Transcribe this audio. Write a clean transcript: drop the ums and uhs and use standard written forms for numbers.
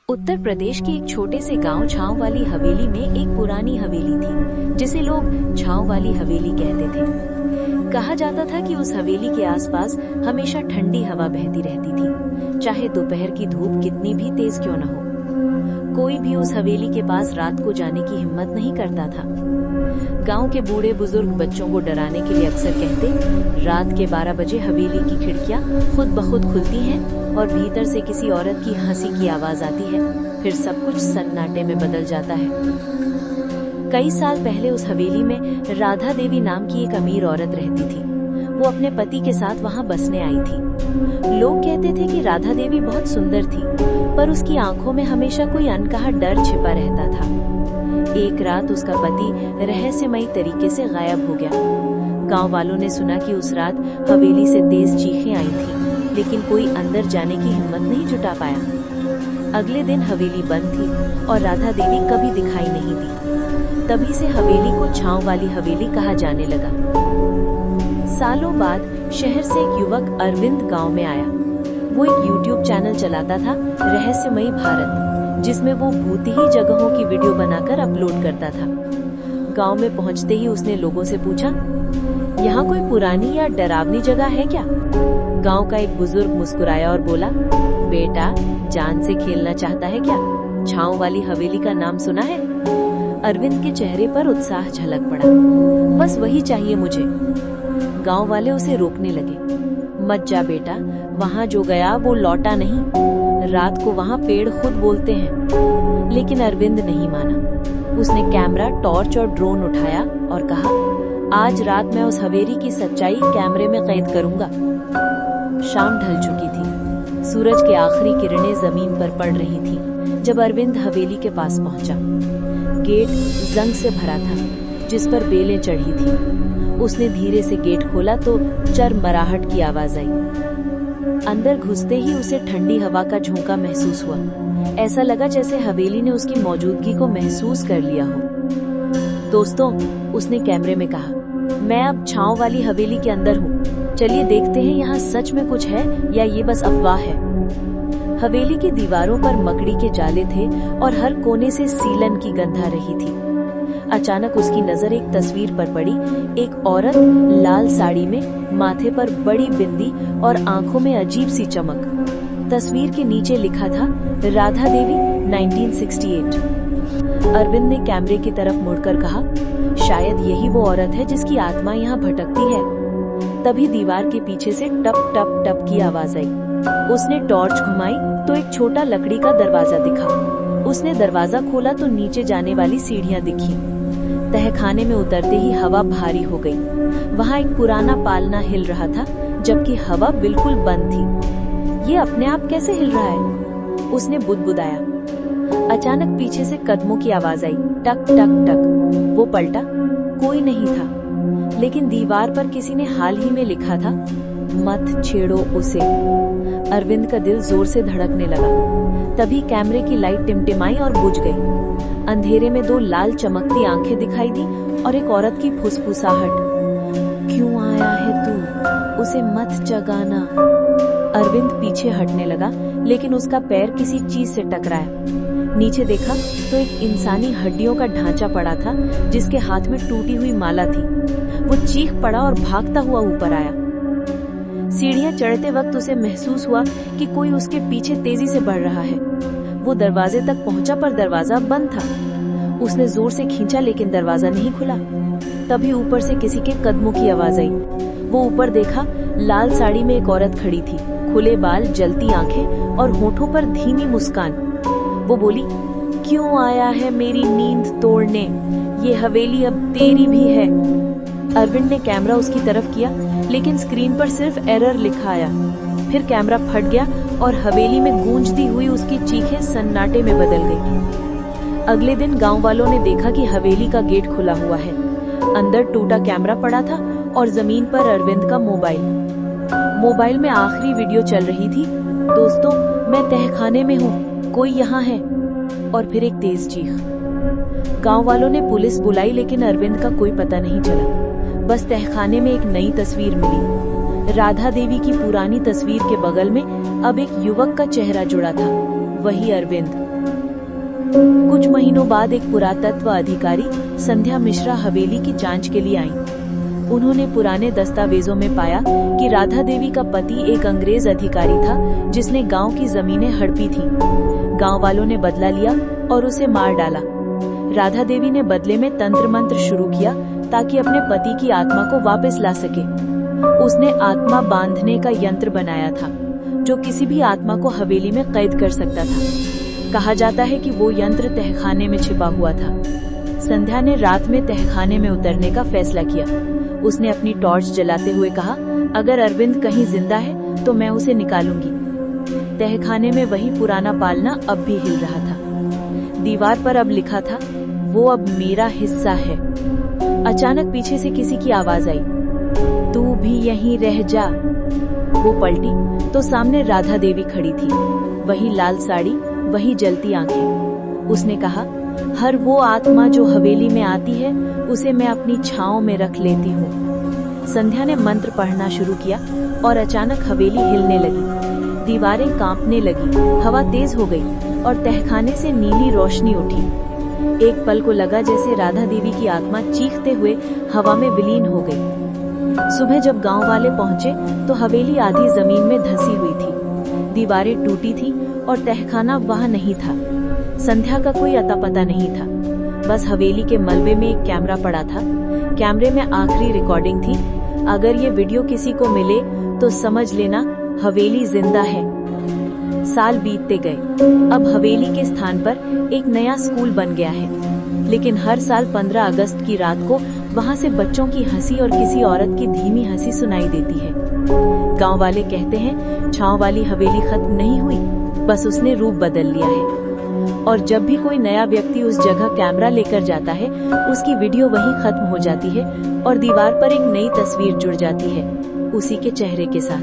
उत्तर प्रदेश के एक छोटे से गांव छांव वाली हवेली में एक पुरानी हवेली थी, जिसे लोग छांव वाली हवेली कहते थे। कहा जाता था कि उस हवेली के आसपास हमेशा ठंडी हवा बहती रहती थी, चाहे दोपहर की धूप कितनी भी तेज क्यों न हो। कोई भी उस हवेली के पास रात को जाने की हिम्मत नहीं करता था। गांव के बूढ़े बुजुर्ग बच्चों को डराने के लिए अक्सर कहते, रात के 12 बजे हवेली की खिड़कियां खुद ब खुद खुलती हैं और भीतर से किसी औरत की हंसी की आवाज आती है, फिर सब कुछ सन्नाटे में बदल जाता है। कई साल पहले उस हवेली में राधा देवी नाम की एक अमीर औरत रहती थी। वो अपने पति के साथ वहां बसने आई थी। लोग कहते थे कि राधा देवी बहुत सुंदर थी, पर उसकी आंखों में हमेशा कोई अनकहा डर छिपा रहता था। एक रात उसका पति रहस्यमयी तरीके से गायब हो गया। गांव वालों ने सुना कि उस रात हवेली से तेज चीखें आई थी, लेकिन कोई अंदर जाने की हिम्मत नहीं जुटा पाया। अगले दिन हवेली बंद थी और राधा देवी कभी दिखाई नहीं दी। तभी से हवेली को छांव वाली हवेली कहा जाने लगा। सालों बाद शहर से एक युवक अरविंद गांव में आया। वो एक YouTube चैनल चलाता था, रहस्यमयी भारत, जिसमें वो भूत ही जगहों की वीडियो बनाकर अपलोड करता था। गांव में पहुंचते ही उसने लोगों से पूछा, यहाँ कोई पुरानी या डरावनी जगह है क्या? गांव का एक बुजुर्ग मुस्कुराया और बोला, बेटा, जान से खेलना चाहता है क्या? छांव वाली हवेली का नाम सुना है? अरविंद के चेहरे पर उत्साह झलक पड़ा। बस वही चाहिए मुझे। गांव वाले उसे रोकने लगे। मत जा बेटा, वहाँ जो गया वो लौटा नहीं। रात को वहाँ पेड़ खुद बोलते हैं। लेकिन अरविंद नहीं माना। उसने कैमरा, टॉर्च और ड्रोन उठाया और कहा, आज रात मैं उस हवेली की सच्चाई कैमरे में कैद करूंगा। शाम ढल चुकी थी। सूरज की आखिरी किरणें जमीन पर पड़ रही थी जब अरविंद हवेली के पास पहुंचा। गेट जंग से भरा था, जिस पर बेलें चढ़ी थी। उसने धीरे से गेट खोला तो चरमराहट की आवाज आई। अंदर घुसते ही उसे ठंडी हवा का झोंका महसूस हुआ। ऐसा लगा जैसे हवेली ने उसकी मौजूदगी को महसूस कर लिया हो। दोस्तों, उसने कैमरे में कहा, मैं अब छांव वाली हवेली के अंदर हूँ। चलिए देखते हैं यहाँ सच में कुछ है या ये बस अफवाह है। हवेली की दीवारों पर मकड़ी के जाले थे और हर कोने से सीलन की गंध आ रही थी। अचानक उसकी नजर एक तस्वीर पर पड़ी। एक औरत लाल साड़ी में, माथे पर बड़ी बिंदी और आंखों में अजीब सी चमक। तस्वीर के नीचे लिखा था, राधा देवी 1968। अरविंद ने कैमरे की तरफ मुड़कर कहा, शायद यही वो औरत है जिसकी आत्मा यहाँ भटकती है। तभी दीवार के पीछे से टप टप टप की आवाज आई। उसने टॉर्च घुमाई तो एक छोटा लकड़ी का दरवाजा दिखा। उसने दरवाजा खोला तो नीचे जाने वाली सीढ़ियां दिखी। तहखाने में उतरते ही हवा भारी हो गई। वहाँ एक पुराना पालना हिल रहा था, जबकि हवा बिल्कुल बंद थी। ये अपने आप कैसे हिल रहा है? उसने बुदबुदाया। अचानक पीछे से कदमों की आवाज आई, टक टक टक। वो पलटा, कोई नहीं था, लेकिन दीवार पर किसी ने हाल ही में लिखा था, मत छेड़ो उसे। अरविंद का दिल जोर से धड़कने लगा। तभी कैमरे की लाइट टिमटिमाई और बुझ गई। अंधेरे में दो लाल चमकती आंखें दिखाई दी और एक औरत की फुसफुसाहट, क्यों आया है तू? उसे मत जगाना। अरविंद पीछे हटने लगा, लेकिन उसका पैर किसी चीज से टकराया। नीचे देखा तो एक इंसानी हड्डियों का ढांचा पड़ा था, जिसके हाथ में टूटी हुई माला थी। वो चीख पड़ा और भागता हुआ ऊपर आया। सीढ़ियां चढ़ते वक्त उसे महसूस हुआ कि कोई उसके पीछे तेजी से बढ़ रहा है। वो दरवाजे तक पहुंचा, पर दरवाजा बंद था। उसने जोर से खींचा, लेकिन दरवाजा नहीं खुला। तभी ऊपर से किसी के कदमों की आवाज आई। वो ऊपर देखा, लाल साड़ी में एक औरत खड़ी थी, खुले बाल, जलती आंखें और होठों पर धीमी मुस्कान। वो बोली, क्यों आया है मेरी नींद तोड़ने? ये हवेली अब तेरी भी है। अरविंद ने कैमरा उसकी तरफ किया, लेकिन स्क्रीन पर सिर्फ एरर लिखा आया। फिर कैमरा फट गया और हवेली में गूंजती हुई उसकी चीखें सन्नाटे में बदल गई। अगले दिन गांव वालों ने देखा कि हवेली का गेट खुला हुआ है। अंदर टूटा कैमरा पड़ा था और जमीन पर अरविंद का मोबाइल में आखिरी वीडियो चल रही थी, दोस्तों, मैं तहखाने में हूँ, कोई यहाँ है। और फिर एक तेज चीख। गांव वालों ने पुलिस बुलाई, लेकिन अरविंद का कोई पता नहीं चला। बस तहखाने में एक नई तस्वीर मिली। राधा देवी की पुरानी तस्वीर के बगल में अब एक युवक का चेहरा जुड़ा था, वही अरविंद। कुछ महीनों बाद एक पुरातत्व अधिकारी संध्या मिश्रा हवेली की जांच के लिए आईं। उन्होंने पुराने दस्तावेजों में पाया कि राधा देवी का पति एक अंग्रेज अधिकारी था जिसने गांव की जमीनें हड़पी थी। गांव वालों ने बदला लिया और उसे मार डाला। राधा देवी ने बदले में तंत्र मंत्र शुरू किया ताकि अपने पति की आत्मा को वापस ला सके। उसने आत्मा बांधने का यंत्र बनाया था जो किसी भी आत्मा को हवेली में कैद कर सकता था। कहा जाता है कि वो यंत्र तहखाने में छिपा हुआ था। संध्या ने रात में तहखाने में उतरने का फैसला किया। उसने अपनी टॉर्च जलाते हुए कहा, अगर अरविंद कहीं जिंदा है तो मैं उसे निकालूंगी। तहखाने में वही पुराना पालना अब भी हिल रहा था। दीवार पर अब लिखा था, वो अब मेरा हिस्सा है। अचानक पीछे से किसी की आवाज आई, तू भी यहीं रह जा। वो पलटी तो सामने राधा देवी खड़ी थी, वही लाल साड़ी, वही जलती आंखें। उसने कहा, हर वो आत्मा जो हवेली में आती है उसे मैं अपनी छांव में रख लेती हूँ। संध्या ने मंत्र पढ़ना शुरू किया और अचानक हवेली हिलने लगी, दीवारें कांपने लगी, हवा तेज हो गई और तहखाने से नीली रोशनी उठी। एक पल को लगा जैसे राधा देवी की आत्मा चीखते हुए हवा में विलीन हो गई। सुबह जब गांव वाले पहुंचे तो हवेली आधी जमीन में धंसी हुई थी, दीवारें टूटी थी और तहखाना वहां नहीं था। संध्या का कोई अता पता नहीं था, बस हवेली के मलबे में एक कैमरा पड़ा था। कैमरे में आखिरी रिकॉर्डिंग थी। अगर ये वीडियो किसी को मिले तो समझ लेना हवेली जिंदा है। साल बीतते गए। अब हवेली के स्थान पर एक नया स्कूल बन गया है, लेकिन हर साल 15 अगस्त की रात को वहां से बच्चों की हंसी और किसी औरत की धीमी हंसी सुनाई देती है। गांव वाले कहते हैं, छांव वाली हवेली खत्म नहीं हुई, बस उसने रूप बदल लिया है। और जब भी कोई नया व्यक्ति उस जगह कैमरा लेकर जाता है, उसकी वीडियो वहीं खत्म हो जाती है और दीवार पर एक नई तस्वीर जुड़ जाती है, उसी के चेहरे के साथ।